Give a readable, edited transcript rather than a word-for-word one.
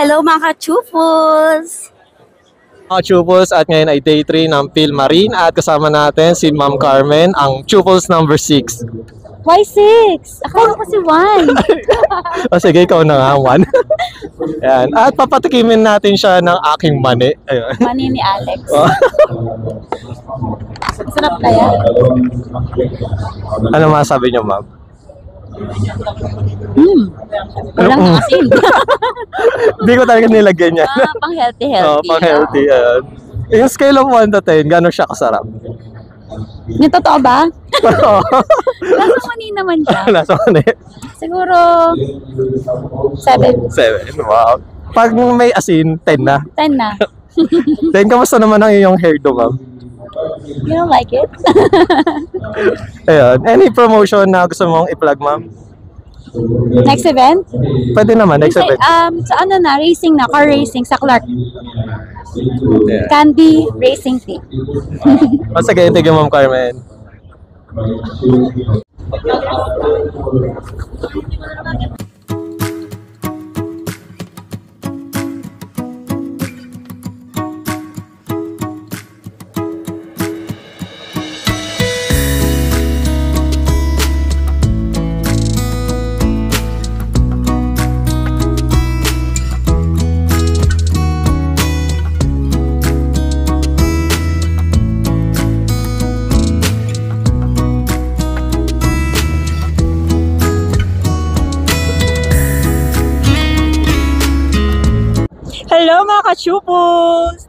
Hello mga ka-chupos! Mga Chupos, at ngayon ay day 3 ng Phil Marine at kasama natin si Ma'am Carmen, ang Chupos number 6. Why 6? Akala ko si 1. O sige, ikaw na nga, 1. Yan. At papatikimin natin siya ng aking mani. Ayun. Mani ni Alex. Sarap kaya? Ano masabi niyo, Ma'am? Walang asin. Hindi ko talaga nilagyan yan. Pang healthy. Pang healthy. Yan. Yung scale of 1 to 10, gano'n siya kasarap? Yung totoo ba? Nasa mani naman siya. Nasa mani? Siguro 7. 7. Wow. Pag may asin, 10 na. 10 na. Then, kamusta naman ang iyong hairdo, Ma'am? You don't like it? Ayun. Any promotion na gusto mong i-plug, Ma'am? Next event? Pwede naman, next event. Sa ano na, racing na, car racing sa Clark. Yeah. Candy Racing Team. Sige, thank you, Ma'am Carmen. Hello mga ka-chupos!